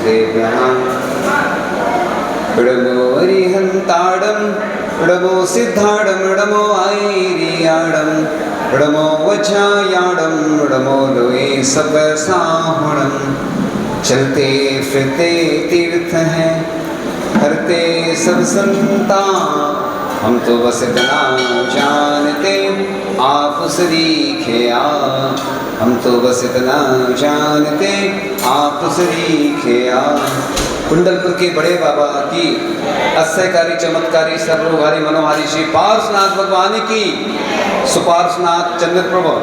तेभ्यः इडमो अरिहन्ताडम् इडमो सिद्धाडम् इडमो ऐरियाडम् इडमो वज्रायाडम् इडमो लोए सब साहुणम् चलते फिरते तीर्थ हैं करते सब संता हम तो बस इतना जानते आप सरीखे आ हम तो बस इतना जानते आप सरीखे आ। कुंडलपुर के बड़े बाबा की अश्चर्यकारी चमत्कारी सर्वोहारी मनोहारी श्री पार्श्वनाथ भगवान की सुपार्श्वनाथ चंद्र प्रभु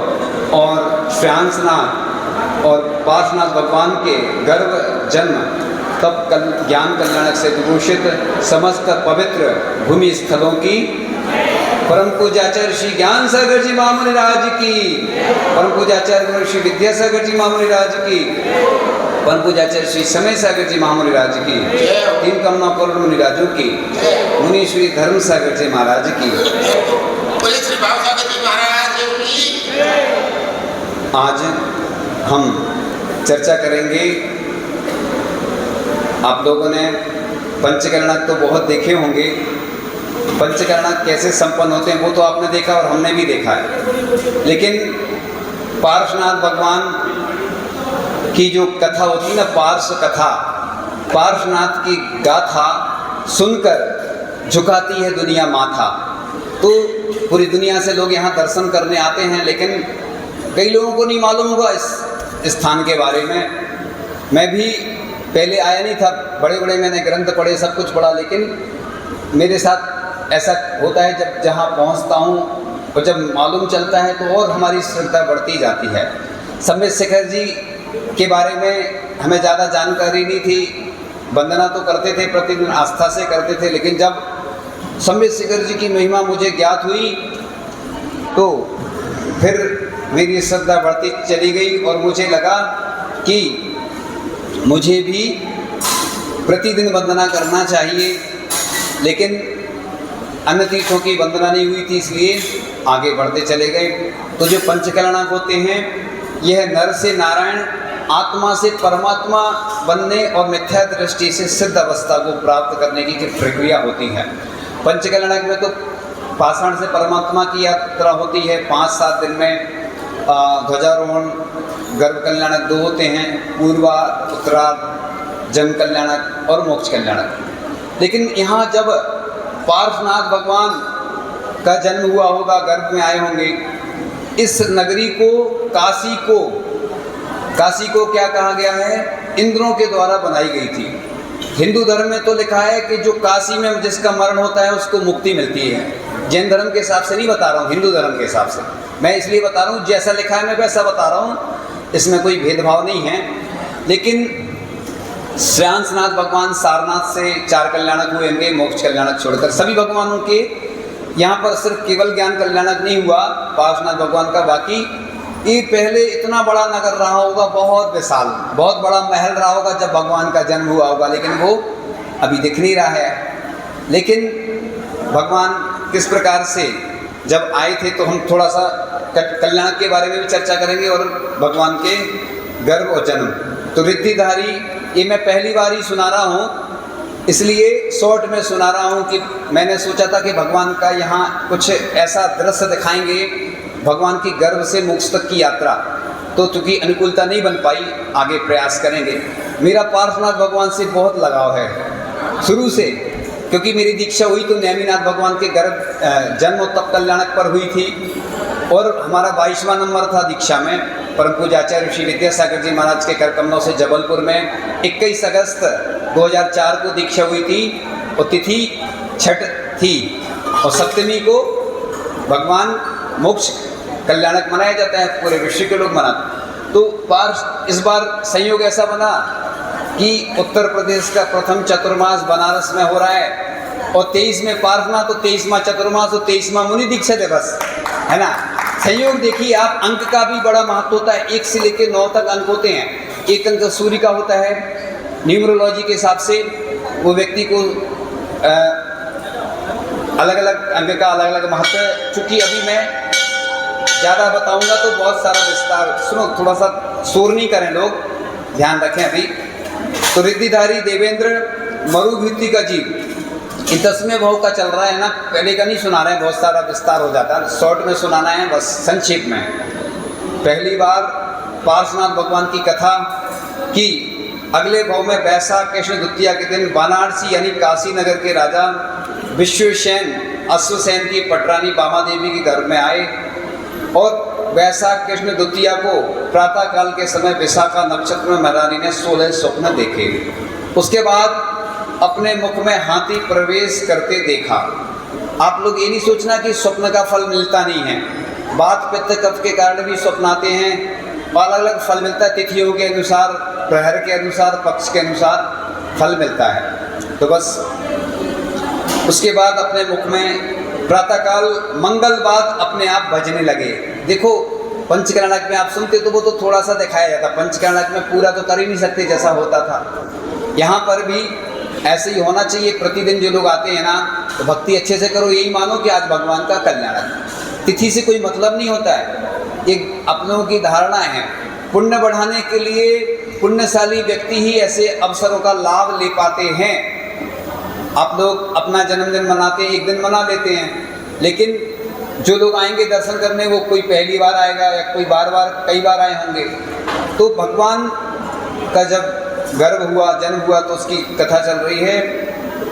और श्रेयांसनाथ और पार्श्वनाथ भगवान के गर्भ जन्म तब ज्ञान कल्याणक से विभूषित समस्त पवित्र भूमि स्थलों की परम पूज्याचार्य श्री ज्ञान सागर जी महामुनि राज की, परम पूज्याचार्य श्री विद्यासागर जी महामुनि राज की, परम पूज्याचार्य श्री समय सागर जी महामुनि राज की, तीन कमना करोड़ मुनि राजों की, मुनि श्री धर्म सागर जी महाराज की। आज हम चर्चा करेंगे। आप लोगों ने पंचकर्णक तो बहुत देखे होंगे। पंचकर्णक कैसे संपन्न होते हैं वो तो आपने देखा और हमने भी देखा है, लेकिन पार्श्वनाथ भगवान की जो कथा होती है ना, पार्श्व कथा, पार्श्वनाथ की गाथा सुनकर झुकाती है दुनिया माथा। तो पूरी दुनिया से लोग यहाँ दर्शन करने आते हैं, लेकिन कई लोगों को नहीं मालूम होगा इस स्थान के बारे में। मैं भी पहले आया नहीं था, बड़े बड़े मैंने ग्रंथ पढ़े, सब कुछ पढ़ा, लेकिन मेरे साथ ऐसा होता है जब जहाँ पहुँचता हूँ और जब मालूम चलता है तो और हमारी श्रद्धा बढ़ती जाती है। संबित शेखर जी के बारे में हमें ज़्यादा जानकारी नहीं थी, वंदना तो करते थे, प्रतिदिन आस्था से करते थे, लेकिन जब संबित शेखर जी की महिमा मुझे ज्ञात हुई तो फिर मेरी श्रद्धा बढ़ती चली गई और मुझे लगा कि मुझे भी प्रतिदिन वंदना करना चाहिए, लेकिन अन्य तीर्थों की वंदना नहीं हुई थी, इसलिए आगे बढ़ते चले गए। तो जो पंचकर्णक होते हैं यह नर से नारायण, आत्मा से परमात्मा बनने और मिथ्या दृष्टि से सिद्ध अवस्था को प्राप्त करने की प्रक्रिया होती है। पंचकर्णक में तो पाषाण से परमात्मा की यात्रा होती है, 5-7 दिन में ध्वजारोहण, गर्भ कल्याणक 2 होते हैं, पूर्वा उत्तरार्ध, जन्म कल्याणक और मोक्ष कल्याणक। लेकिन यहाँ जब पार्श्वनाथ भगवान का जन्म हुआ होगा, गर्भ में आए होंगे, इस नगरी को काशी को क्या कहा गया है? इंद्रों के द्वारा बनाई गई थी। हिंदू धर्म में तो लिखा है कि जो काशी में जिसका मरण होता है उसको मुक्ति मिलती है। जैन धर्म के हिसाब से नहीं बता रहा हूँ, हिंदू धर्म के हिसाब से मैं इसलिए बता रहा हूँ, जैसा लिखा है मैं वैसा बता रहा हूँ, इसमें कोई भेदभाव नहीं है। लेकिन श्रेयांसनाथ भगवान सारनाथ से 4 कल्याणक हुए होंगे, मोक्ष कल्याणक छोड़कर सभी भगवानों के यहाँ पर सिर्फ केवल ज्ञान कल्याणक नहीं हुआ पार्श्वनाथ भगवान का। बाकी ये पहले इतना बड़ा नगर रहा होगा, बहुत विशाल, बहुत बड़ा महल रहा होगा जब भगवान का जन्म हुआ होगा, लेकिन वो अभी दिख नहीं रहा है। लेकिन भगवान किस प्रकार से जब आए थे तो हम थोड़ा सा कल्याण के बारे में भी चर्चा करेंगे और भगवान के गर्भ और जन्म। तो रिद्धिधारी ये मैं पहली बार ही सुना रहा हूँ, इसलिए शॉर्ट में सुना रहा हूँ कि मैंने सोचा था कि भगवान का यहाँ कुछ ऐसा दृश्य दिखाएंगे, भगवान की गर्भ से मोक्ष तक की यात्रा। तो चूँकि अनुकूलता नहीं बन पाई, आगे प्रयास करेंगे। मेरा पार्श्वनाथ भगवान से बहुत लगाव है शुरू से, क्योंकि मेरी दीक्षा हुई तो नेमिनाथ भगवान के गर्भ जन्म और तप कल्याणक पर हुई थी, और हमारा 22वां नंबर था दीक्षा में। परम पूज्य आचार्य श्री विद्यासागर जी महाराज के कर कमलों से जबलपुर में 21 अगस्त 2004 को दीक्षा हुई थी, और तिथि छठ थी, और सप्तमी को भगवान मोक्ष कल्याणक मनाया जाता है, पूरे विश्व के लोग मनाते। तो इस बार संयोग ऐसा बना कि उत्तर प्रदेश का प्रथम चतुर्मास बनारस में हो रहा है, और 23 में पार्श्वनाथ, तो 23वां चतुर्मास और 23वां मुनि दीक्षा दिवस है ना। संयोग देखिए आप, अंक का भी बड़ा महत्व होता है। 1 से लेकर 9 तक अंक होते हैं। एक अंक सूर्य का होता है न्यूमरोलॉजी के हिसाब से, वो व्यक्ति को अलग अलग अंक का अलग अलग महत्व है। चूँकि अभी मैं ज़्यादा बताऊंगा तो बहुत सारा विस्तार, सुनो थोड़ा सा शोर नहीं करें लोग, ध्यान रखें। अभी तो रिद्धिधारी देवेंद्र मरुभूति का जीव, ये 10वें भाव का चल रहा है ना, पहले का नहीं सुना रहे हैं, बहुत सारा विस्तार हो जाता है, शॉर्ट में सुनाना है बस संक्षेप में। पहली बार पार्श्वनाथ भगवान की कथा कि अगले भाव में वैशाख कृष्ण द्वितीया के दिन वाराणसी यानी काशी नगर के राजा विश्वसेन अश्वसेन की पटरानी बामा देवी के घर में आए और वैशाख कृष्ण द्वितीया को प्रातः काल के समय विशाखा नक्षत्र में महारानी ने 16 स्वप्न देखे। उसके बाद अपने मुख में हाथी प्रवेश करते देखा। आप लोग ये नहीं सोचना कि स्वप्न का फल मिलता नहीं है, बात पित्त कफ के कारण भी स्वप्न आते हैं, अलग अलग फल मिलता है, तिथियों के अनुसार, प्रहर के अनुसार, पक्ष के अनुसार फल मिलता है। तो बस उसके बाद अपने मुख में प्रातःकाल मंगलवाद अपने आप बजने लगे। देखो पंचकर्णक में आप सुनते तो वो तो थोड़ा सा दिखाया जाता, पंचकर्णक में पूरा तो कर ही नहीं सकते जैसा होता था। यहाँ पर भी ऐसे ही होना चाहिए। प्रतिदिन जो लोग आते हैं ना, तो भक्ति अच्छे से करो, यही मानो कि आज भगवान का कल्याण है। तिथि से कोई मतलब नहीं होता है, एक अपनों की धारणा है। पुण्य बढ़ाने के लिए पुण्यशाली व्यक्ति ही ऐसे अवसरों का लाभ ले पाते हैं। आप लोग अपना जन्मदिन मनाते हैं, एक दिन मना लेते हैं, लेकिन जो लोग आएंगे दर्शन करने वो कोई पहली बार आएगा या कोई बार बार कई बार आए होंगे। तो भगवान का जब गर्भ हुआ, जन्म हुआ, तो उसकी कथा चल रही है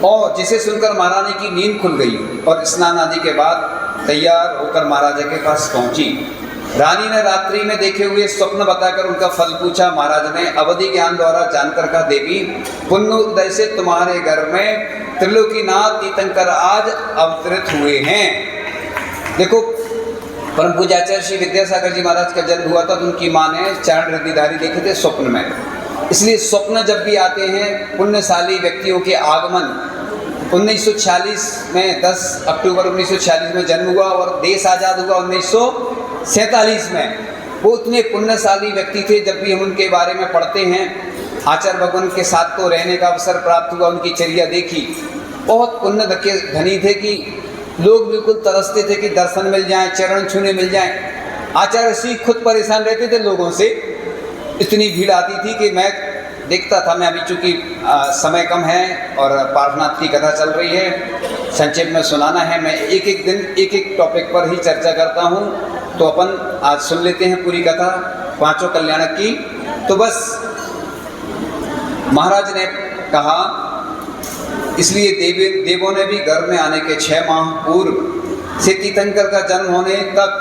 और जिसे सुनकर महारानी की नींद खुल गई और स्नान आदि के बाद तैयार होकर महाराजा के पास पहुंची। रानी ने रात्रि में देखे हुए स्वप्न बताकर उनका फल पूछा। महाराज ने अवधि ज्ञान द्वारा जानकर कहा, देवी पुण्य उदय से तुम्हारे घर में त्रिलोकीनाथ तीर्थंकर आज अवतरित हुए हैं। देखो परम पूज्याचार्य श्री विद्यासागर जी महाराज का जन्म हुआ था तो उनकी माँ ने चरण रिद्धिधारी देखे थे स्वप्न में। इसलिए स्वप्न जब भी आते हैं पुण्यशाली व्यक्तियों के आगमन। 1946 में 10 अक्टूबर 1946 में जन्म हुआ और देश आज़ाद हुआ 1947 में। वो इतने पुण्यशाली व्यक्ति थे, जब भी हम उनके बारे में पढ़ते हैं, आचार्य भगवान के साथ तो रहने का अवसर प्राप्त हुआ, उनकी चर्या देखी, बहुत पुण्य धनी थे कि लोग बिल्कुल तरसते थे कि दर्शन मिल जाए, चरण छूने मिल जाए। आचार्य श्री खुद परेशान रहते थे लोगों से, इतनी भीड़ आती थी कि मैं देखता था। मैं अभी चूँकि समय कम है और पार्श्वनाथ की कथा चल रही है, संक्षेप में सुनाना है, मैं एक एक दिन एक एक टॉपिक पर ही चर्चा करता हूँ। तो अपन आज सुन लेते हैं पूरी कथा पांचों कल्याणक की। तो बस महाराज ने कहा, इसलिए देवों ने भी घर में आने के 6 माह पूर्व से तीर्थंकर का जन्म होने तक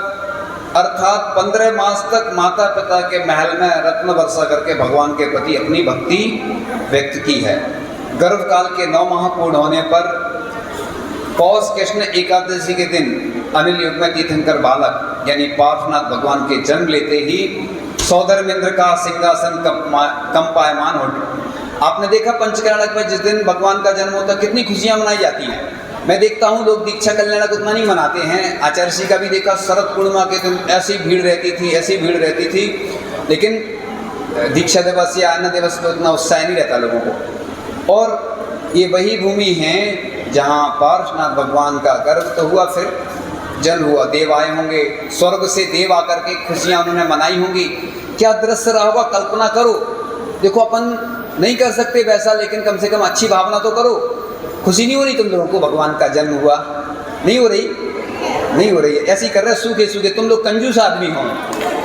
अर्थात 15 मास तक माता पिता के महल में रत्न वर्षा करके भगवान के प्रति अपनी भक्ति व्यक्त की है। गर्भकाल के 9 माह पूर्ण होने पर पौष कृष्ण एकादशी के दिन अनिल युग में तीर्थंकर बालक यानी पार्श्वनाथ भगवान के जन्म लेते ही सौधर्मेंद्र का सिंहासन कंपायमान हो। आपने देखा पंचकर्णक में जिस दिन भगवान का जन्म होता कितनी खुशियाँ मनाई जाती हैं। मैं देखता हूँ लोग दीक्षा कल्याणक उतना नहीं मनाते हैं। आचार्य श्री का भी देखा, शरद पूर्णिमा के दिन ऐसी भीड़ रहती थी, ऐसी भीड़ रहती थी, लेकिन दीक्षा दिवस या अन्य दिवस में उतना उत्साह नहीं रहता लोगों को। और ये वही भूमि है जहाँ पार्श्वनाथ भगवान का गर्भ तो हुआ, फिर जन्म हुआ, देव आए होंगे, स्वर्ग से देव आकर के खुशियाँ उन्होंने मनाई होंगी। क्या दृश्य रहा होगा, कल्पना करो। देखो अपन नहीं कर सकते वैसा, लेकिन कम से कम अच्छी भावना तो करो। खुशी नहीं हो रही तुम लोगों को भगवान का जन्म हुआ? नहीं हो रही, नहीं हो रही है। ऐसे ही कर रहे सूखे सूखे, तुम लोग कंजूस आदमी हो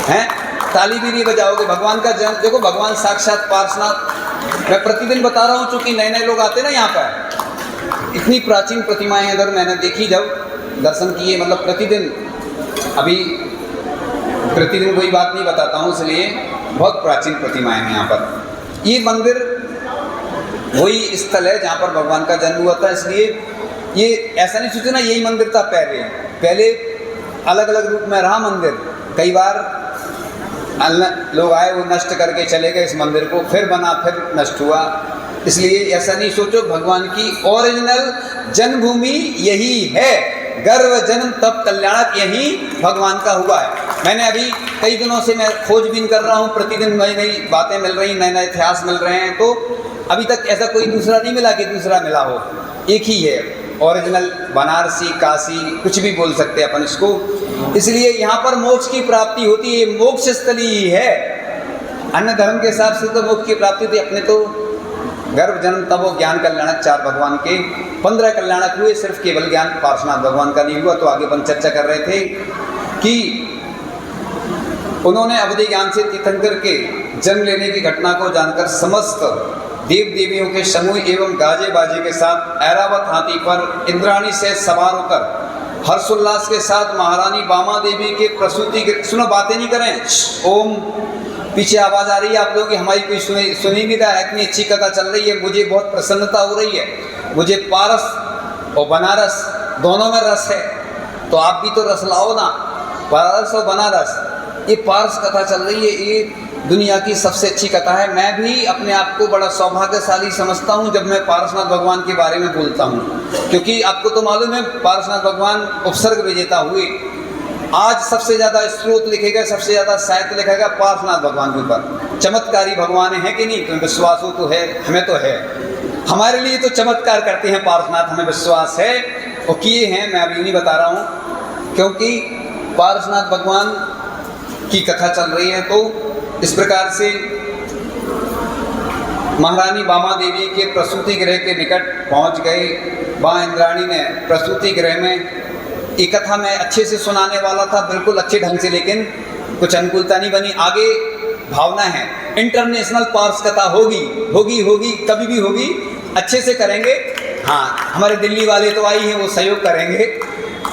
हैं, ताली भी नहीं बजाओगे। भगवान का जन्म देखो, भगवान साक्षात पार्श्वनाथ। मैं प्रतिदिन बता रहा हूँ, चूँकि नए नए लोग आते ना यहाँ पर, इतनी प्राचीन प्रतिमाएं अगर मैंने देखी जब दर्शन किए, मतलब प्रतिदिन, अभी प्रतिदिन कोई बात नहीं बताता हूँ, इसलिए बहुत प्राचीन प्रतिमाएं हैं यहाँ पर। ये मंदिर वही स्थल है जहाँ पर भगवान का जन्म हुआ था, इसलिए ये ऐसा नहीं सोचना यही मंदिर था पहले अलग अलग रूप में रहा मंदिर। कई बार लोग आए, वो नष्ट करके चले गए इस मंदिर को, फिर बना, फिर नष्ट हुआ। इसलिए ऐसा नहीं सोचो, भगवान की ओरिजिनल जन्मभूमि यही है। गर्भ जन्म तब कल्याणक यही भगवान का हुआ है। मैंने अभी कई दिनों से मैं खोजबीन कर रहा हूँ, प्रतिदिन नई नई बातें मिल रही, नए नए इतिहास मिल रहे हैं, तो अभी तक ऐसा कोई दूसरा नहीं मिला कि दूसरा मिला हो। एक ही है ओरिजिनल, बनारसी, काशी, कुछ भी बोल सकते हैं अपन इसको। इसलिए यहाँ पर मोक्ष की प्राप्ति होती है, मोक्ष स्थली ही है। अन्य धर्म के हिसाब से तो मोक्ष की प्राप्ति थी, अपने तो गर्भ जन्म तब वो ज्ञान कल्याणक 4 भगवान के 15 कल्याणक हुए, सिर्फ केवल ज्ञान पार्श्वनाथ भगवान का नहीं हुआ। तो आगे अपन चर्चा कर रहे थे कि उन्होंने अवधि ज्ञान से तीर्थंकर के जन्म लेने की घटना को जानकर समस्त देव देवियों के समूह एवं गाजे बाजे के साथ ऐरावत हाथी पर इंद्राणी से सवार होकर हर्षोल्लास के साथ महारानी बामा देवी के प्रसूति के, सुनो बातें नहीं करें, ओम पीछे आवाज आ रही है आप लोगों की, हमारी कोई सुनी नहीं रहा है, इतनी अच्छी कथा चल रही है, मुझे बहुत प्रसन्नता हो रही है। मुझे पारस और बनारस दोनों में रस है, तो आप भी तो रस लाओ ना। पारस और बनारस, ये पारस कथा चल रही है, ये दुनिया की सबसे अच्छी कथा है। मैं भी अपने आप को बड़ा सौभाग्यशाली समझता हूँ जब मैं पारसनाथ भगवान के बारे में बोलता हूँ, क्योंकि आपको तो मालूम है पारसनाथ भगवान उपसर्ग विजेता हुए। आज सबसे ज़्यादा स्रोत लिखे गए, सबसे ज़्यादा साहित्य लिखा गया पारसनाथ भगवान के ऊपर। चमत्कारी भगवान है कि नहीं, तुम्हें विश्वास हो तो है, हमें तो है, हमारे लिए तो चमत्कार करते हैं पारसनाथ, हमें विश्वास है और किए हैं। मैं अभी नहीं बता रहा हूँ, क्योंकि पारसनाथ भगवान की कथा चल रही है। तो इस प्रकार से महारानी बामा देवी के प्रसूति गृह के निकट पहुंच गए। वहाँ इंद्राणी ने प्रसूति गृह में, ये कथा मैं अच्छे से सुनाने वाला था बिल्कुल अच्छे ढंग से, लेकिन कुछ अनुकूलता नहीं बनी। आगे भावना है इंटरनेशनल पार्स कथा होगी, होगी होगी, कभी भी होगी, अच्छे से करेंगे। हाँ, हमारे दिल्ली वाले तो आई हैं, वो सहयोग करेंगे,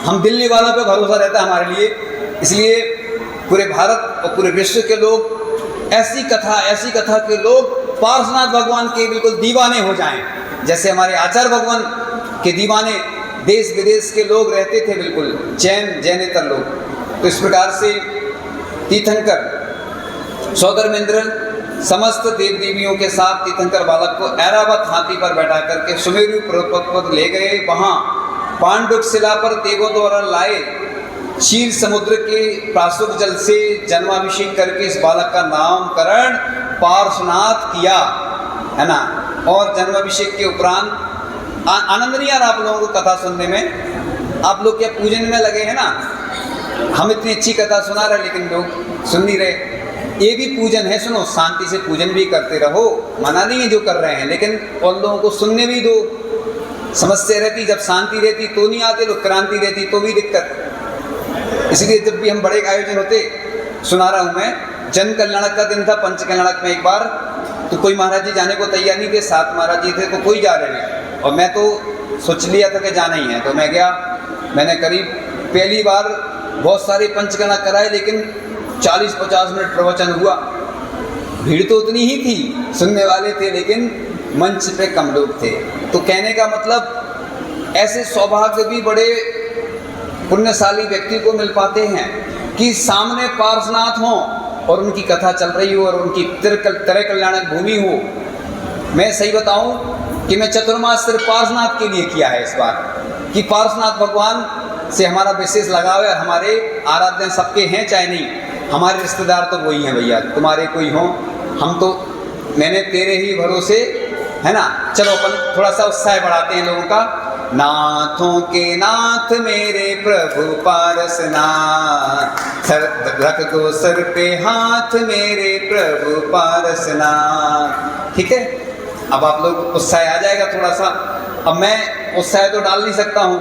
हम दिल्ली वालों पे भरोसा रहता है हमारे लिए। इसलिए पूरे भारत और पूरे विश्व के लोग ऐसी कथा के लोग पार्श्वनाथ भगवान के बिल्कुल दीवाने हो जाएं। जैसे हमारे आचार्य भगवान के दीवाने देश विदेश के लोग रहते थे, बिल्कुल जैनेतर लोग। तो इस प्रकार से तीर्थंकर सौधर्मेंद्र समस्त देव देवियों के साथ तीर्थंकर बालक को ऐरावत हाथी पर बैठा करके सुमेरु पर्वत पर ले गए। वहाँ पांडुक शिला पर देवों द्वारा लाए क्षीर समुद्र के प्रासुक जल से जन्माभिषेक करके इस बालक का नामकरण पार्श्वनाथ किया, है ना। और जन्माभिषेक के उपरांत आनंद नहीं आ रहा आप लोगों को कथा सुनने में? आप लोग क्या पूजन में लगे हैं ना? हम इतनी अच्छी कथा सुना रहे लेकिन लोग सुन नहीं रहे। ये भी पूजन है, सुनो, शांति से पूजन भी करते रहो, मना नहीं है जो कर रहे हैं, लेकिन और लोगों को सुनने भी दो। समस्या रहती, जब शांति रहती तो नहीं आते लोग, क्रांति रहती तो भी दिक्कत। इसलिए जब भी हम बड़े आयोजन होते, सुना रहा हूँ मैं, जन कल्याणक का दिन था, पंच कल्याणक में एक बार, तो कोई महाराज जी जाने को तैयार नहीं थे, 7 महाराज जी थे, तो कोई जा रहे हैं और मैं तो सोच लिया था कि जाना ही है। तो मैं गया, मैंने करीब पहली बार बहुत सारे पंच कल्याणक कराए, लेकिन 40-50 मिनट प्रवचन हुआ। भीड़ तो उतनी ही थी, सुनने वाले थे, लेकिन मंच पे कम लोग थे। तो कहने का मतलब, ऐसे सौभाग्य भी बड़े पुण्यशाली व्यक्ति को मिल पाते हैं कि सामने पार्श्वनाथ हों और उनकी कथा चल रही हो और उनकी तरह कल्याणक भूमि हो। मैं सही बताऊं कि मैं चतुर्मास सिर्फ पार्श्वनाथ के लिए किया है इस बार, कि पार्श्वनाथ भगवान से हमारा विशेष लगाव है। हमारे आराध्य सबके हैं, चाहे नहीं, हमारे रिश्तेदार तो वही हैं भैया, तुम्हारे कोई हो, हम तो मैंने तेरे ही भरोसे, है ना। चलो अपन थोड़ा सा उत्साह बढ़ाते हैं लोगों का। नाथों के नाथ मेरे प्रभु पारसनाथ, रख दो सर पे हाथ मेरे प्रभु पारसनाथ। ठीक है, अब आप लोग उत्साह आ जाएगा थोड़ा सा। अब मैं उत्साह तो डाल नहीं सकता हूँ,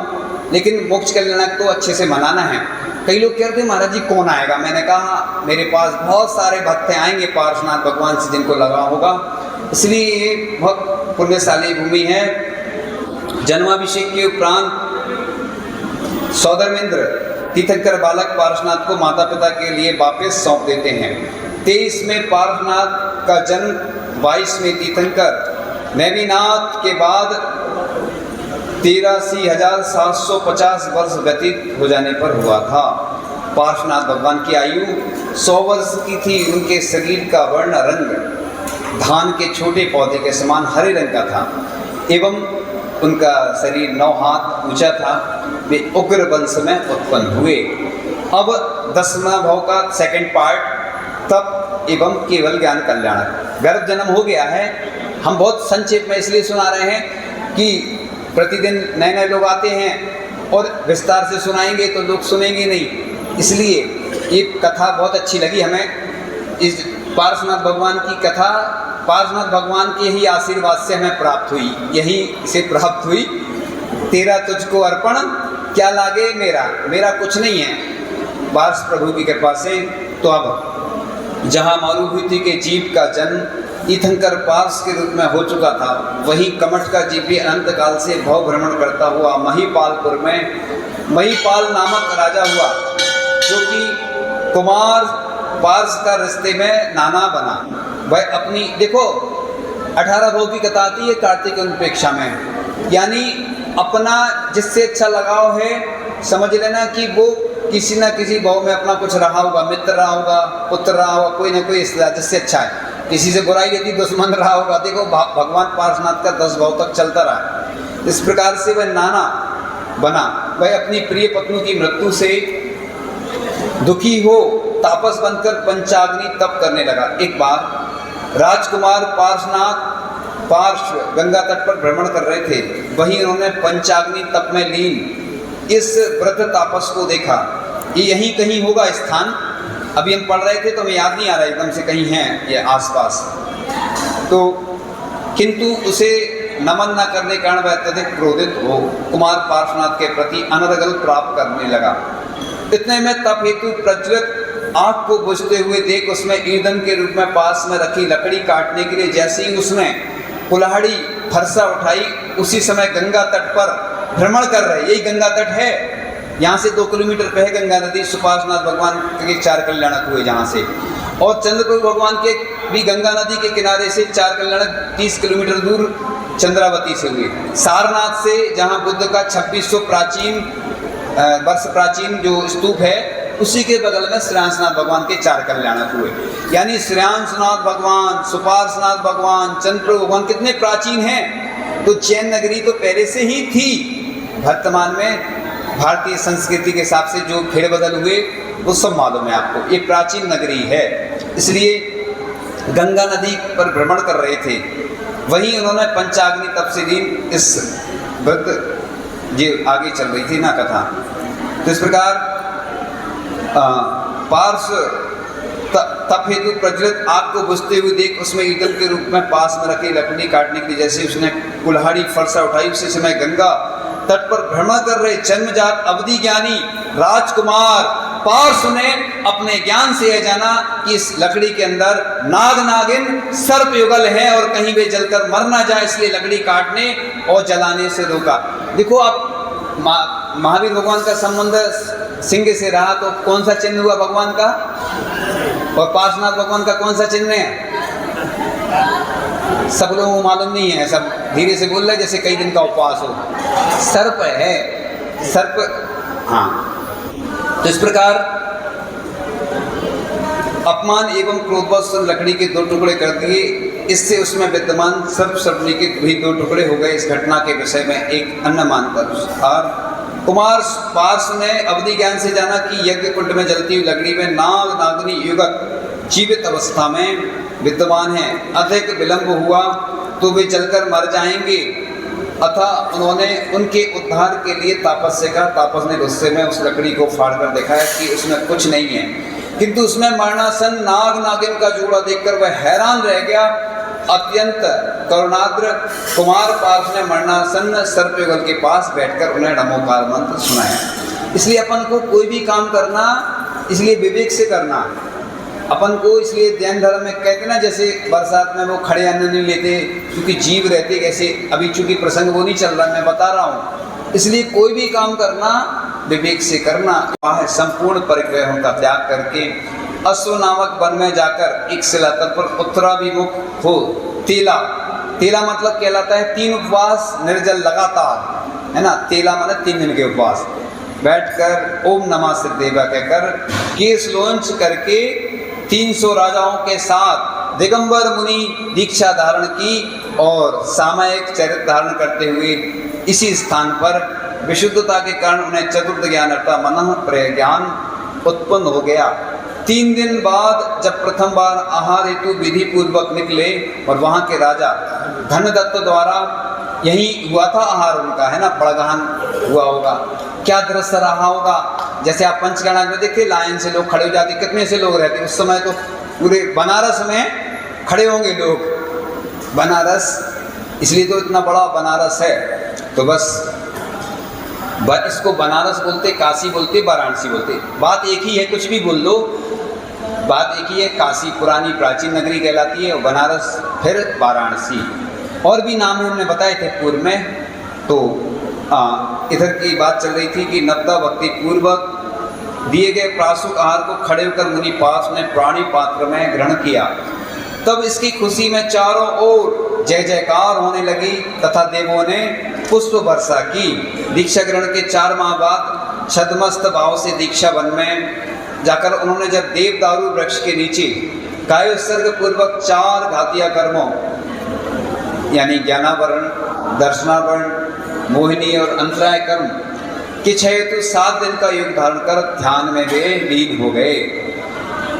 लेकिन मोक्ष कल्याणक तो अच्छे से मनाना है। कई लोग कहते हैं महाराज जी कौन आएगा? मैंने कहा मेरे पास बहुत सारे भक्त आएंगे पार्श्वनाथ भगवान से जिनको लगा होगा, इसलिए ये बहुत पुण्यशाली भूमि है। जन्माभिषेक के उपरांत सौधर्मेंद्र तीर्थंकर बालक पार्श्वनाथ को माता पिता के लिए वापस सौंप देते हैं। 23 में पार्श्वनाथ का जन्म, 22 में तीर्थंकर नैमिनाथ के बाद 83,750 वर्ष व्यतीत हो जाने पर हुआ था। पार्श्वनाथ भगवान की आयु 100 वर्ष की थी। उनके शरीर का वर्ण रंग धान के छोटे पौधे के समान हरे रंग का था एवं उनका शरीर 9 हाथ ऊंचा था। वे उग्र वंश में उत्पन्न हुए। अब 10वां भाव का सेकंड पार्ट, तप एवं केवल ज्ञान कल्याणक। गर्भ जन्म हो गया है। हम बहुत संक्षेप में इसलिए सुना रहे हैं कि प्रतिदिन नए नए लोग आते हैं और विस्तार से सुनाएंगे तो लोग सुनेंगे नहीं, इसलिए ये कथा बहुत अच्छी लगी हमें। इस पार्श्वनाथ भगवान की कथा पार्श्वनाथ भगवान के ही आशीर्वाद से हमें प्राप्त हुई, यही से प्राप्त हुई। तेरा तुझको अर्पण क्या लागे मेरा, मेरा कुछ नहीं है, पार्श प्रभु की कृपा से। तो अब जहाँ मारुभूति के जीव का जन्म तीर्थंकर पार्श के रूप में हो चुका था, वही कमठ का जीव भी अनंत काल से भव भ्रमण करता हुआ महिपालपुर में महिपाल नामक राजा हुआ, जो कि कुमार पार्श का रिश्ते में नाना बना। वह अपनी देखो 18 भव की कथा आती है कार्तिक उपेक्षा में, यानी अपना जिससे अच्छा लगाव है, समझ लेना कि वो किसी ना किसी भाव में अपना कुछ रहा होगा, मित्र रहा होगा, पुत्र रहा होगा, कोई ना कोई रिश्तेदार जिससे अच्छा है। किसी से बुराई यदि दुश्मन रहा होगा, देखो भगवान पार्श्वनाथ का 10 भाव तक चलता रहा। इस प्रकार से वह नाना बना। वह अपनी प्रिय पत्नी की मृत्यु से दुखी हो तापस बनकर पंचाग्नि तप करने लगा। एक बार राजकुमार पार्श्वनाथ पार्श्व गंगा तट पर भ्रमण कर रहे थे, वहीं उन्होंने पंचाग्नि तप में लीन इस व्रत तापस को देखा। ये यहीं कहीं होगा स्थान, अभी हम पढ़ रहे थे तो हमें याद नहीं आ रहा एकदम से कहीं है ये आसपास। तो किंतु उसे नमन न करने के कारण वह अत्यधिक क्रोधित हो कुमार पार्श्वनाथ के प्रति अनर्गल प्राप्त करने लगा। इतने में तप हेतु प्रज्वलित आग को बुझते हुए देख उसमें ईंधन के रूप में पास में रखी लकड़ी काटने के लिए जैसे ही उसने कुल्हाड़ी फरसा उठाई, उसी समय गंगा तट पर भ्रमण कर रहे, यही गंगा तट है, यहाँ से 2 किलोमीटर पे है गंगा नदी, सुपार्श्वनाथ भगवान के 4 कल्याणक हुए जहाँ से, और चंद्रप्रभु भगवान के भी गंगा नदी के किनारे से 4 कल्याणक 30 किलोमीटर दूर चंद्रावती से हुए। सारनाथ से जहाँ बुद्ध का 2600 वर्ष प्राचीन जो स्तूप है, उसी के बगल में श्रेयांसनाथ भगवान के 4 कल्याणक हुए। यानी श्रेयांसनाथ भगवान, सुपार्श्वनाथ भगवान, चंद्रप्रभु भगवान कितने प्राचीन हैं। तो जैन नगरी तो पहले से ही थी, वर्तमान में भारतीय संस्कृति के हिसाब से जो फेरबदल हुए वो सब मालूम है आपको, ये प्राचीन नगरी है। इसलिए गंगा नदी पर भ्रमण कर रहे थे, वहीं उन्होंने पंचाग्नि तप से लीन इस व्रत जो आगे चल रही थी ना कथा। तो इस प्रकार पार्श तप हेतु प्रज्वलित आग को बुझते हुए देख उसमें ईंधन के रूप में पास में रखी लकड़ी काटने के लिए जैसे उसने कुल्हाड़ी फरसा उठाई, उसी समय गंगा तट पर भ्रमण कर रहे जन्मजात अवधि ज्ञानी राजकुमार पार्श ने अपने ज्ञान से यह जाना कि इस लकड़ी के अंदर नाग नागिन सर्प युगल है और कहीं वे जलकर मर ना जाए, इसलिए लकड़ी काटने और जलाने से रोका। देखो आप महावीर भगवान का संबंध सिंह से रहा तो कौन सा चिन्ह हुआ भगवान का, और पार्श्वनाथ भगवान का कौन सा चिन्ह है? सब लोगों को मालूम नहीं है, सब धीरे से बोल रहे जैसे कई दिन का उपवास हो। सर्प है, सर्प, हाँ। तो इस प्रकार अपमान एवं क्रोधवश लकड़ी के 2 टुकड़े कर दिए, इससे उसमें विद्यमान सर्प सर्पनी के भी 2 टुकड़े हो गए। इस घटना के विषय में एक अन्य मानकर और कुमार पार्श ने अवधि ज्ञान से जाना कि यज्ञ कुंड में जलती हुई लकड़ी में नाग नागनी युगक जीवित अवस्था में विद्यमान है, अधिक विलंब हुआ तो वे जलकर मर जाएंगे। अतः उन्होंने उनके उद्धार के लिए तापस से कहा। तापस ने गुस्से में उस लकड़ी को फाड़कर दिखाया कि उसमें कुछ नहीं है, किंतु उसमें मरणासन नाग नागिन का जोड़ा देखकर वह हैरान रह गया। अत्यंत करुणाद्र कुमार पार्श ने मरणासन सर्पयुगल के पास बैठकर उन्हें नमोकार मंत्र सुनाया। इसलिए अपन को कोई भी काम करना इसलिए विवेक से करना, अपन को इसलिए जैन धर्म में कहते ना, जैसे बरसात में वो खड़े अन्न नहीं लेते क्योंकि जीव रहते, कैसे अभी चूंकि प्रसंग वो नहीं चल रहा, मैं बता रहा हूँ। इसलिए कोई भी काम करना विवेक से करना है। संपूर्ण परिग्रहों का त्याग करके अश्व नामक वन में जाकर एक शिलातल पर उत्तराभिमुख हो तेला, तेला मतलब कहलाता है 3 उपवास निर्जल लगातार, है ना। तेला मतलब 3 दिन के उपवास, बैठकर ओम नमः सिद्धेवा कहकर केस लॉन्च करके 300 राजाओं के साथ दिगंबर मुनि दीक्षा धारण की और सामयिक चरित्र धारण करते हुए इसी स्थान पर विशुद्धता के कारण उन्हें चतुर्थ ज्ञान अर्थात मनः प्रज्ञान उत्पन्न हो गया। 3 दिन बाद जब प्रथम बार आहार हेतु विधि पूर्वक निकले और वहाँ के राजा धनदत्त द्वारा, यही हुआ था आहार उनका, है ना, बड़गहन हुआ होगा। क्या दृश्य रहा होगा, जैसे आप पंचकर्णा में देखते लाइन से लोग खड़े हो जाते, कितने से लोग रहते उस समय, तो पूरे बनारस में खड़े होंगे लोग, बनारस इसलिए तो इतना बड़ा बनारस है, तो बस इसको बनारस बोलते, काशी बोलते, वाराणसी बोलते, बात एक ही है, कुछ भी बोल दो बात एक ही है। काशी पुरानी प्राचीन नगरी कहलाती है और बनारस फिर वाराणसी। और भी नाम है हमने बताए थे पूर्व में। तो इधर की बात चल रही थी कि नवदा भक्ति पूर्वक दिए गए प्रासुक आहार को खड़े होकर मुनि पार्थ ने प्राणी पात्र में ग्रहण किया। तब इसकी खुशी में चारों ओर जय जयकार होने लगी तथा देवों ने पुष्प वर्षा की। दीक्षा ग्रहण के 4 माह बाद छद्मस्त भाव से दीक्षा वन में जाकर उन्होंने जब देवदारू वृक्ष के नीचे कायोत्सर्ग पूर्वक 4 घातिया कर्मों यानी ज्ञानावरण, दर्शनावरण, मोहिनी और अंतराय कर्म के 6 हेतु 7 दिन का योग धारण कर ध्यान में वे लीन हो गए।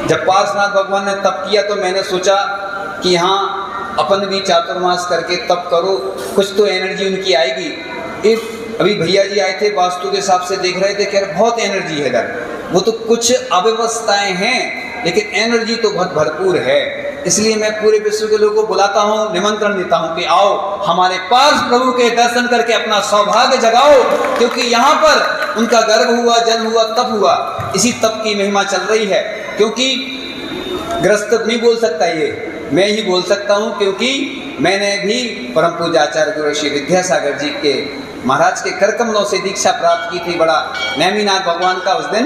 जब पार्श्वनाथ भगवान ने तप किया तो मैंने सोचा कि यहाँ अपन भी चातुर्मास करके तप करो, कुछ तो एनर्जी उनकी आएगी। अभी भैया जी आए थे, वास्तु के हिसाब से देख रहे थे, कह रहे बहुत एनर्जी है इधर। वो तो कुछ अव्यवस्थाएं हैं लेकिन एनर्जी तो बहुत भरपूर है। इसलिए मैं पूरे विश्व के लोगों को बुलाता हूँ, निमंत्रण देता हूँ कि आओ हमारे पास प्रभु के दर्शन करके अपना सौभाग्य जगाओ, क्योंकि यहाँ पर उनका गर्भ हुआ, जन्म हुआ, तप हुआ। इसी तप की महिमा चल रही है। क्योंकि गृहस्थ नहीं बोल सकता, ये मैं ही बोल सकता हूँ, क्योंकि मैंने भी परम पूज्याचार्य गुरु श्री विद्यासागर जी के महाराज के कर कमलों से दीक्षा प्राप्त की थी। बड़ा नेमिनाथ भगवान का उस दिन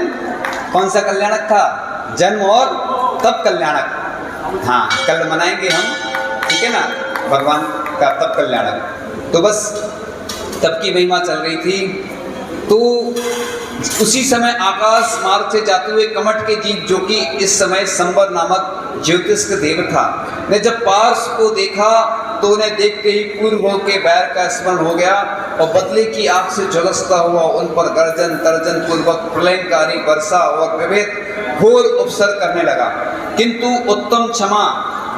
कौन सा कल्याणक था? जन्म और तप कल्याणक। हाँ, कल मनाएंगे हम, ठीक है ना, भगवान का तप कल्याणक। तो बस तप की महिमा चल रही थी। तो उसी समय आकाश मार्ग से जाते हुए कमठ के जीव, जो कि इस समय संबर नामक ज्योतिष्क देव था, ने जब पार्श को देखा तो उन्हें देखते ही पूर्व के बैर का स्मरण हो गया और बदले की आंख से झुलसता हुआ उन पर गर्जन तर्जन पूर्वक प्रलयकारी वर्षा और विभेद घोर उपसर्ग करने लगा। किंतु उत्तम क्षमा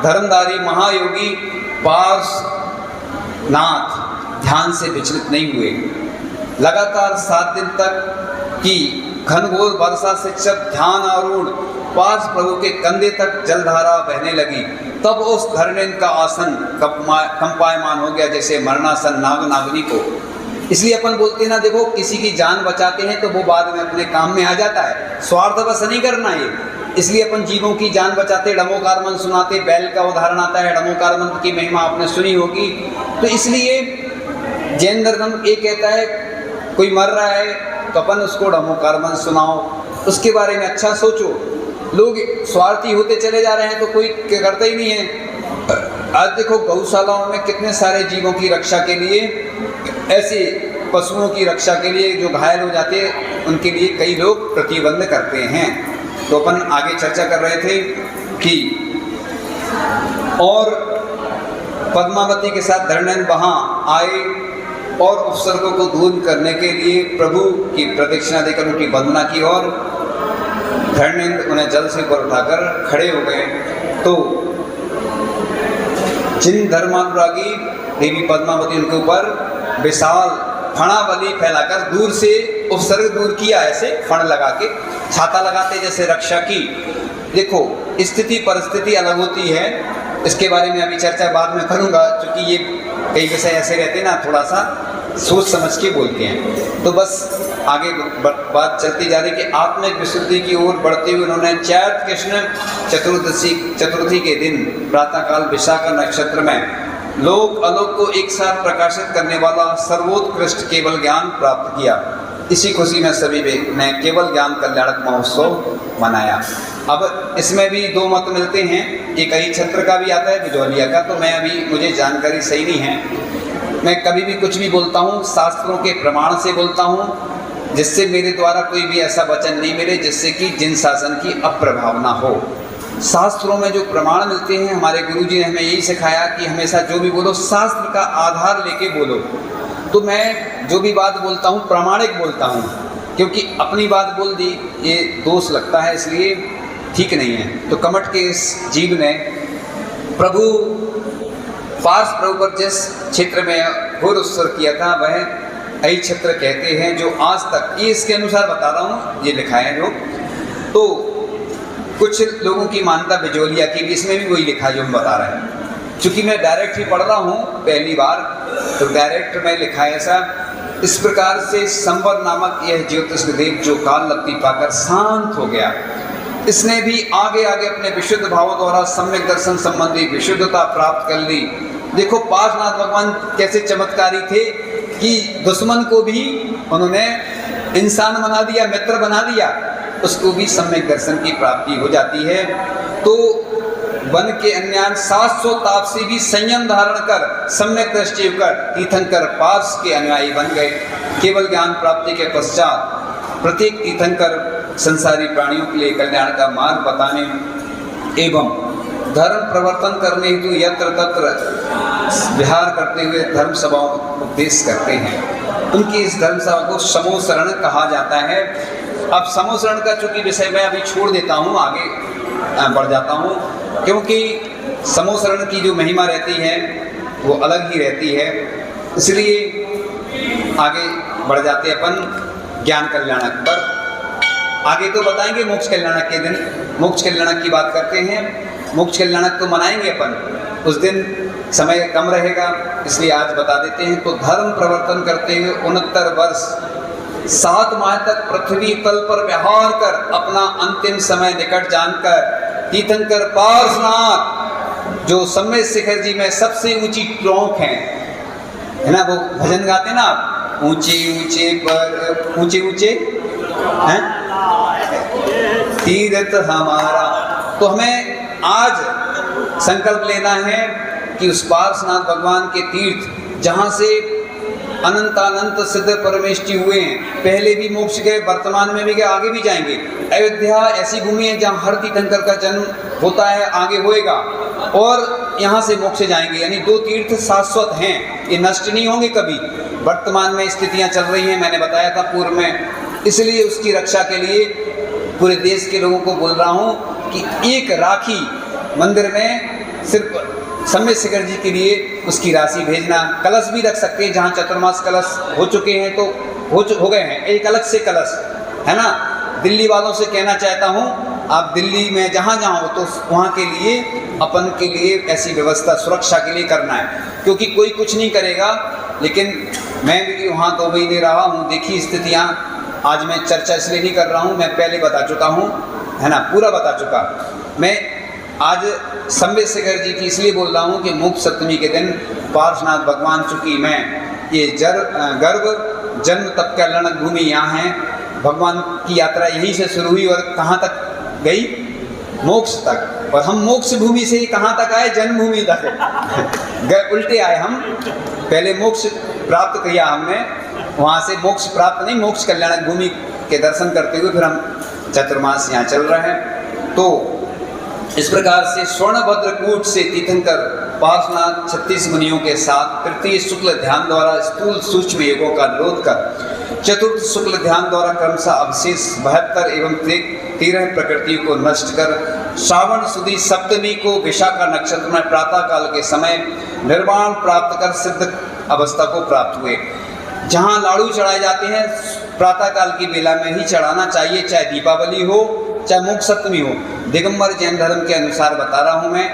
धर्मधारी महायोगी पार्श्वनाथ ध्यान से विचलित नहीं हुए। लगातार 7 दिन तक की घनघोर वर्षा से जब ध्यान आरूढ़ पार्श प्रभु के कंधे तक जलधारा बहने लगी, तब उस धरणेन्द्र का आसन कंपायमान हो गया जैसे मरणासन नाग नागनी को। इसलिए अपन बोलते हैं ना, देखो किसी की जान बचाते हैं तो वो बाद में अपने काम में आ जाता है, स्वार्थ बस नहीं करना ये। इसलिए अपन जीवों की जान बचाते, डमोकार मंत्र सुनाते। बैल का उदाहरण आता है, डमोकार मंत्र की महिमा आपने सुनी होगी। तो इसलिए जैन धर्म ये कहता है कोई मर रहा है तो अपन उसको डमोकार मंत्र सुनाओ, उसके बारे में अच्छा सोचो। लोग स्वार्थी होते चले जा रहे हैं तो कोई करता ही नहीं है। आज देखो गौशालाओं में कितने सारे जीवों की रक्षा के लिए, ऐसे पशुओं की रक्षा के लिए जो घायल हो जाते हैं उनके लिए कई लोग प्रतिबंध करते हैं। तो अपन आगे चर्चा कर रहे थे कि और पद्मावती के साथ धरणेन्द्र वहाँ आए और उपसर्गों को दूर करने के लिए प्रभु की प्रदक्षिणा देकर उनकी वंदना की और धरणेन्द्र उन्हें जल से ऊपर उठाकर खड़े हो गए। तो जिन धर्मानुरागी देवी पद्मावती उनके ऊपर विशाल फणावली फैलाकर दूर से उपसर्ग दूर किया, ऐसे फण लगा के छाता लगाते जैसे रक्षा की। देखो स्थिति परिस्थिति अलग होती है, इसके बारे में अभी चर्चा बाद में करूँगा, क्योंकि ये कई विषय ऐसे रहते हैं ना, थोड़ा सा सोच समझ के बोलते हैं। तो बस आगे बात चलती जा रही कि आत्मिक विशुद्धि की ओर बढ़ते हुए उन्होंने चैत्र कृष्ण चतुर्थी के दिन प्रातःकाल विशाखा नक्षत्र में लोक अलोक को एक साथ प्रकाशित करने वाला सर्वोत्कृष्ट केवल ज्ञान प्राप्त किया। इसी खुशी में सभी ने केवल ज्ञान कल्याणक महोत्सव मनाया। अब इसमें भी 2 मत मिलते हैं, एक अहिछत्र का भी आता है, बिजौलिया का। तो मैं अभी, मुझे जानकारी सही नहीं है, मैं कभी भी कुछ भी बोलता हूँ शास्त्रों के प्रमाण से बोलता हूँ, जिससे मेरे द्वारा कोई भी ऐसा वचन नहीं मिले जिससे कि जिन शासन की अप्रभावना हो। शास्त्रों में जो प्रमाण मिलते हैं, हमारे गुरुजी ने हमें यही सिखाया कि हमेशा जो भी बोलो शास्त्र का आधार लेके बोलो। तो मैं जो भी बात बोलता हूँ प्रामाणिक बोलता हूँ, क्योंकि अपनी बात बोल दी ये दोष लगता है, इसलिए ठीक नहीं है। तो कमठ के इस जीव ने प्रभु पार्श प्रभु पर जिस क्षेत्र में घोर उत्सर्ग किया था वह अहिछत्र कहते हैं, जो आज तक, ये इसके अनुसार बता रहा हूँ, ये लिखा है जो। तो कुछ लोगों की मान्यता बिजौलिया की भी, इसमें भी वही लिखा है जो हम बता रहे हैं चूँकि मैं डायरेक्ट ही पढ़ रहा हूँ पहली बार, तो डायरेक्ट में लिखा है ऐसा, इस प्रकार से संवर नामक यह ज्योतिष देव जो काल लपटी पाकर शांत हो गया, इसने भी आगे आगे अपने विशुद्ध भावों द्वारा सम्यक दर्शन संबंधी विशुद्धता प्राप्त कर ली। देखो पार्श्वनाथ भगवान कैसे चमत्कारी थे कि दुश्मन को भी उन्होंने इंसान बना दिया, मित्र बना दिया, उसको भी सम्यक दर्शन की प्राप्ति हो जाती है। तो वन के अन्य 700 तापसी भी संयम धारण कर सम्यक दृष्टि कर तीर्थंकर पार्श के अनुयायी बन गए। केवल ज्ञान प्राप्ति के पश्चात प्रत्येक तीर्थंकर संसारी प्राणियों के लिए कल्याण का मार्ग बताने एवं धर्म प्रवर्तन करने हेतु यत्र तत्र विहार करते हुए धर्म सभाओं का उपदेश करते हैं। उनकी इस धर्म सभा को समोसरण कहा जाता है। अब समोसरण का चूंकि विषय मैं अभी छोड़ देता हूँ, आगे बढ़ जाता हूँ, क्योंकि समोसरण की जो महिमा रहती है वो अलग ही रहती है, इसलिए आगे बढ़ जाते अपन ज्ञान कल्याणक पर। आगे तो बताएंगे मोक्ष कल्याणक के दिन, मोक्ष कल्याणक की बात करते हैं। मोक्ष कल्याणक तो मनाएंगे अपन, उस दिन समय कम रहेगा इसलिए आज बता देते हैं। तो धर्म प्रवर्तन करते हुए 69 वर्ष 7 माह तक पृथ्वी तल पर विहार कर अपना अंतिम समय निकट जानकर तीर्थंकर पार्श्वनाथ जो सम्यक शिखर जी में सबसे ऊंची टोंक है ना, वो भजन गाते ना आप, ऊंचे ऊंचे पर ऊंचे ऊंचे हैं तीर्थ हमारा। तो हमें आज संकल्प लेना है कि उस पार्श्वनाथ भगवान के तीर्थ जहाँ से अनंत सिद्ध परमेष्टि हुए हैं, पहले भी मोक्ष गए, वर्तमान में भी गए, आगे भी जाएंगे। अयोध्या ऐसी भूमि है जहाँ हर तीर्थंकर का जन्म होता है, आगे होएगा, और यहाँ से मोक्ष जाएंगे। यानी 2 तीर्थ शाश्वत हैं, ये नष्ट नहीं होंगे कभी। वर्तमान में स्थितियाँ चल रही हैं, मैंने बताया था पूर्व में, इसलिए उसकी रक्षा के लिए पूरे देश के लोगों को बोल रहा हूँ कि एक राखी मंदिर में सिर्फ सम्यक शिखर जी के लिए उसकी राशि भेजना। कलश भी रख सकते हैं, जहाँ चतुर्मास कलश हो चुके हैं तो हो गए हैं, एक अलग से कलश है ना। दिल्ली वालों से कहना चाहता हूँ, आप दिल्ली में जहाँ जहाँ हो तो वहाँ के लिए अपन के लिए ऐसी व्यवस्था सुरक्षा के लिए करना है, क्योंकि कोई कुछ नहीं करेगा। लेकिन मैं भी वहाँ 2 महीने रहा हूँ, देखी स्थितियाँ। आज मैं चर्चा इसलिए नहीं कर रहा हूँ, मैं पहले बता चुका हूँ, है ना, पूरा बता चुका। मैं आज सम्यक शिखर जी की इसलिए बोल रहा हूँ कि मोक्ष सप्तमी के दिन पार्श्वनाथ भगवान, चूँकि मैं ये गर्भ जन्म तप कल्याणक भूमि यहाँ है, भगवान की यात्रा यहीं से शुरू हुई और कहाँ तक गई, मोक्ष तक। और हम मोक्ष भूमि से ही कहाँ तक आए, जन्मभूमि तक उल्टे आए हम। पहले मोक्ष प्राप्त किया हमने, वहाँ से मोक्ष प्राप्त नहीं, मोक्ष कल्याणक भूमि के दर्शन करते हुए फिर हम चतुर्मास यहाँ चल रहे हैं। तो इस प्रकार से स्वर्णभद्रकूट से तीर्थंकर पार्श्वनाथ 36 मुनियों के साथ तृतीय शुक्ल ध्यान द्वारा स्थूल सूक्ष्म योगों का निरोध कर चतुर्थ शुक्ल ध्यान द्वारा क्रमशः अवशेष 72 एवं 13 प्रकृतियों को नष्ट कर श्रावण सुदी सप्तमी को विशाखा नक्षत्र में प्रातः काल के समय निर्वाण प्राप्त कर सिद्ध अवस्था को प्राप्त हुए। जहाँ लाड़ू चढ़ाए जाते हैं प्रातः काल की बेला में ही चढ़ाना चाहिए, चाहे दीपावली हो चाहे मोक्ष सप्तमी हो। दिगंबर जैन धर्म के अनुसार बता रहा हूँ मैं,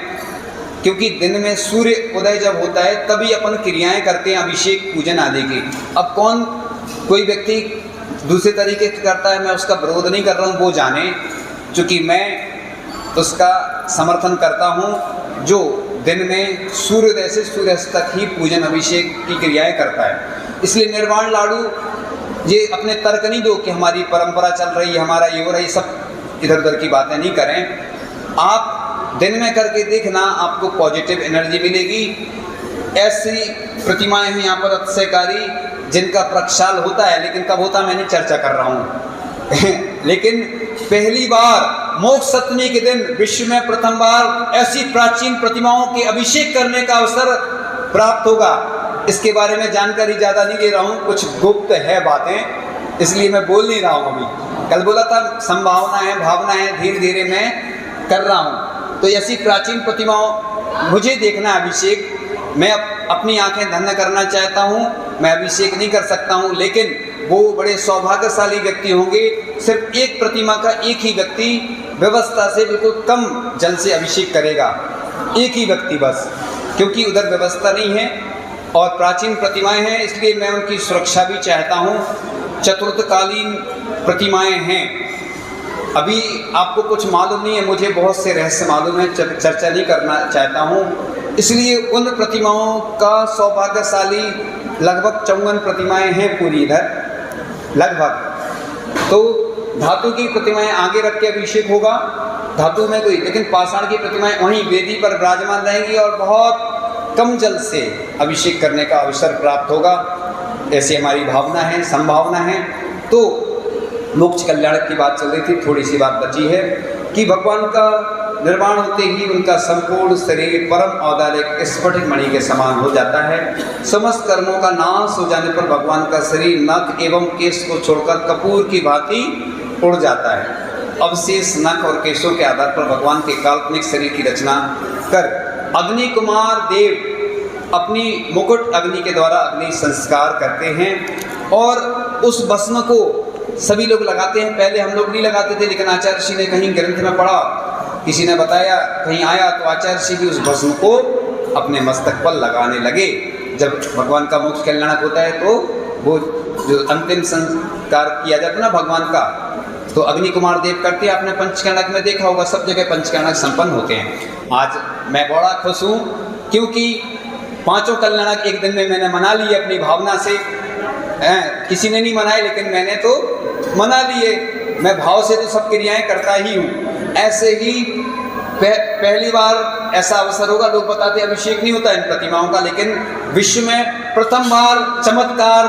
क्योंकि दिन में सूर्य उदय जब होता है तभी अपन क्रियाएं करते हैं, अभिषेक पूजन आदि की। अब कौन कोई व्यक्ति दूसरे तरीके से करता है, मैं उसका विरोध नहीं कर रहा हूँ, वो जाने, क्योंकि मैं उसका समर्थन करता हूँ जो दिन में सूर्योदय से सूर्यास्त तक ही पूजन अभिषेक की क्रियाएं करता है। इसलिए निर्वाण लाडू ये अपने तर्क नहीं दो कि हमारी परंपरा चल रही है, हमारा ये हो रहा है, सब इधर उधर की बातें नहीं करें। आप दिन में करके देखना, आपको पॉजिटिव एनर्जी मिलेगी। ऐसी प्रतिमाएं हैं यहाँ पर अतिशयकारी जिनका प्रक्षाल होता है, लेकिन कब होता मैं नहीं चर्चा कर रहा हूँ लेकिन पहली बार मोक्ष सप्तमी के दिन विश्व में प्रथम बार ऐसी प्राचीन प्रतिमाओं के अभिषेक करने का अवसर प्राप्त होगा। इसके बारे में जानकारी ज़्यादा नहीं दे रहा हूँ, कुछ गुप्त है बातें, इसलिए मैं बोल नहीं रहा हूँ। अभी कल बोला था संभावना है, भावना है, धीरे धीरे मैं कर रहा हूँ। तो ऐसी प्राचीन प्रतिमाओं मुझे देखना अभिषेक, मैं अपनी आंखें धन्य करना चाहता हूँ। मैं अभिषेक नहीं कर सकता हूँ, लेकिन वो बड़े सौभाग्यशाली व्यक्ति होंगे, सिर्फ एक प्रतिमा का एक ही व्यक्ति व्यवस्था से बिल्कुल कम जल से अभिषेक करेगा, एक ही व्यक्ति बस। क्योंकि उधर व्यवस्था नहीं है और प्राचीन प्रतिमाएं हैं, इसलिए मैं उनकी सुरक्षा भी चाहता हूँ। चतुर्थकालीन प्रतिमाएं हैं। अभी आपको कुछ मालूम नहीं है, मुझे बहुत से रहस्य मालूम है, चर्चा नहीं करना चाहता हूँ। इसलिए उन प्रतिमाओं का सौभाग्यशाली लगभग 54 प्रतिमाएं हैं पूरी इधर लगभग। तो धातु की प्रतिमाएं आगे रख के अभिषेक होगा, धातु में कोई, लेकिन पाषाण की प्रतिमाएं वहीं वेदी पर विराजमान रहेंगी और बहुत कम जल से अभिषेक करने का अवसर प्राप्त होगा। ऐसी हमारी भावना है, संभावना है। तो मोक्ष कल्याण की बात चल रही थी, थोड़ी सी बात बची है कि भगवान का निर्माण होते ही उनका संपूर्ण शरीर परम औदार्य स्फटिक मणि के समान हो जाता है। समस्त कर्मों का नाश हो जाने पर भगवान का शरीर नख एवं केश को छोड़कर कपूर की भांति उड़ जाता है। अवशेष नख और केशों के आधार पर भगवान के काल्पनिक शरीर की रचना कर अग्नि कुमार देव अपनी मुकुट अग्नि के द्वारा अग्नि संस्कार करते हैं और उस भस्म को सभी लोग लगाते हैं। पहले हम लोग नहीं लगाते थे, लेकिन आचार्य श्री ने कहीं ग्रंथ में पढ़ा, किसी ने बताया, कहीं आया, तो आचार्य श्री भी उस भस्म को अपने मस्तक पर लगाने लगे। जब भगवान का मोक्ष कल्याणक होता है तो वो जो अंतिम संस्कार किया जाता है ना भगवान का, तो अग्नि कुमार देव करते हैं। आपने पंचकर्णक में देखा होगा, सब जगह पंचकर्णक संपन्न होते हैं। आज मैं बड़ा खुश हूँ क्योंकि पांचों कल्याणक एक दिन में मैंने मना लिए अपनी भावना से। किसी ने नहीं मनाए, लेकिन मैंने तो मना लिए। मैं भाव से तो सब क्रियाएं करता ही हूँ। ऐसे ही पहली बार ऐसा अवसर होगा, लोग बताते अभिषेक नहीं होता इन प्रतिमाओं का, लेकिन विश्व में प्रथम बार चमत्कार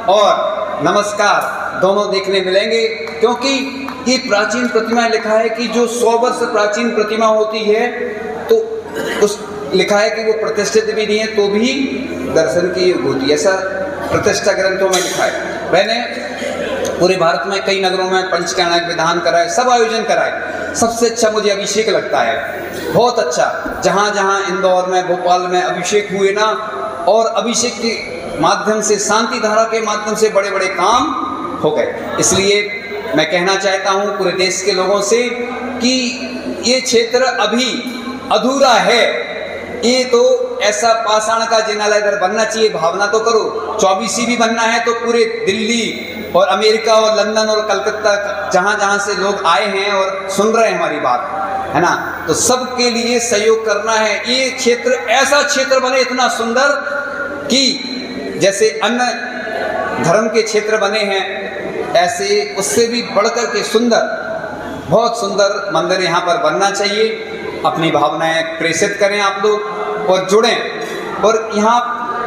और नमस्कार दोनों देखने मिलेंगे। क्योंकि ये प्राचीन प्रतिमा लिखा है कि जो 100 वर्ष प्राचीन प्रतिमा होती है तो उस लिखा है कि वो प्रतिष्ठित भी नहीं है तो भी दर्शन की योग्य होती है, ऐसा प्रतिष्ठा ग्रंथों में लिखा है। मैंने पूरे भारत में कई नगरों में पंचकर्णक विधान कराए, सब आयोजन कराए। सबसे अच्छा मुझे अभिषेक लगता है, बहुत अच्छा। जहाँ जहाँ इंदौर में, भोपाल में अभिषेक हुए ना, और अभिषेक के माध्यम से, शांति धारा के माध्यम से बड़े बड़े काम हो गए। इसलिए मैं कहना चाहता हूँ पूरे देश के लोगों से कि ये क्षेत्र अभी अधूरा है। ये तो ऐसा पाषाण का जिनालय इधर बनना चाहिए, भावना तो करो। 24 भी बनना है तो पूरे दिल्ली और अमेरिका और लंदन और कलकत्ता, जहाँ जहाँ से लोग आए हैं और सुन रहे हैं हमारी बात, है ना, तो सबके लिए सहयोग करना है। ये क्षेत्र ऐसा क्षेत्र बने इतना सुंदर कि जैसे अन्य धर्म के क्षेत्र बने हैं, ऐसे उससे भी बढ़कर के सुंदर, बहुत सुंदर मंदिर यहाँ पर बनना चाहिए। अपनी भावनाएं प्रेषित करें आप लोग और जुड़ें। और यहाँ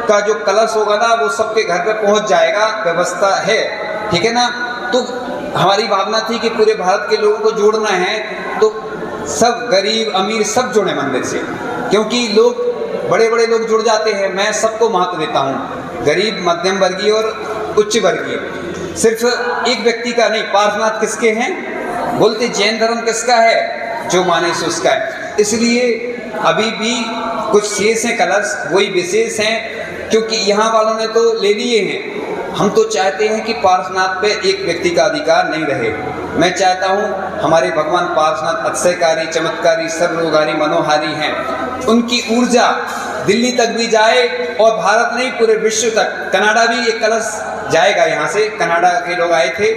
का जो कलश होगा ना, वो सबके घर पे पहुँच जाएगा, व्यवस्था है, ठीक है ना। तो हमारी भावना थी कि पूरे भारत के लोगों को जोड़ना है, तो सब गरीब अमीर सब जुड़े मंदिर से, क्योंकि लोग बड़े बड़े लोग जुड़ जाते हैं। मैं सबको महत्व देता हूँ, गरीब, मध्यम वर्गीय और उच्च वर्गीय। सिर्फ एक व्यक्ति का नहीं। पार्श्वनाथ किसके हैं बोलते, जैन धर्म किसका है, जो माने सो उसका है। इसलिए अभी भी कुछ शेष हैं कलश, वही विशेष हैं, क्योंकि यहाँ वालों ने तो ले लिए हैं। हम तो चाहते हैं कि पार्श्वनाथ पे एक व्यक्ति का अधिकार नहीं रहे। मैं चाहता हूँ हमारे भगवान पार्श्वनाथ अतिशयकारी, चमत्कारी, सर्वरोगहारी, मनोहारी हैं। उनकी ऊर्जा दिल्ली तक भी जाए और भारत नहीं पूरे विश्व तक। कनाडा भी एक कलश जाएगा यहाँ से, कनाडा के लोग आए थे।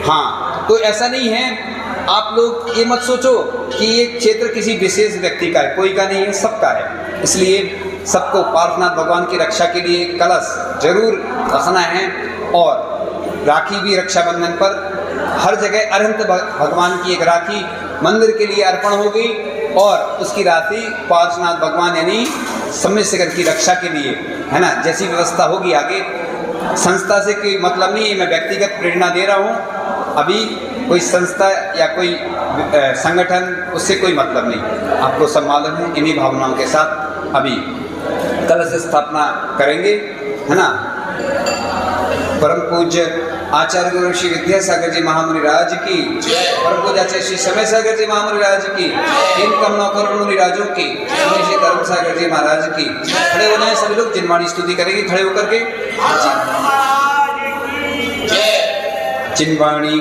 हाँ, तो ऐसा नहीं है, आप लोग ये मत सोचो कि ये क्षेत्र किसी विशेष व्यक्ति का है, कोई का नहीं है, सबका है। इसलिए सबको पार्श्वनाथ भगवान की रक्षा के लिए कलश जरूर रखना है। और राखी भी रक्षाबंधन पर हर जगह अरहंत भगवान की एक राखी मंदिर के लिए अर्पण होगी, और उसकी राखी पार्श्वनाथ भगवान यानी सम्यसेकर की रक्षा के लिए, है ना। जैसी व्यवस्था होगी आगे, संस्था से कोई मतलब नहीं है, मैं व्यक्तिगत प्रेरणा दे रहा हूँ। अभी कोई संस्था या कोई संगठन, उससे कोई मतलब नहीं। आपको सब मालूम है। इन्हीं भावनाओं के साथ अभी कलश स्थापना करेंगे, है ना। परम पूज्य आचार्य गुरु श्री विद्यासागर जी महामुनि राज की, परम पूज्य आचार्य श्री समय सागर जी महामुनि राज की, इन कमनों करुण मुनि राजों की, श्री धर्म सागर जी महाराज की। खड़े हो जाए सभी लोग, जिनवाणी स्तुति करेंगे खड़े होकर के। जिनवाणी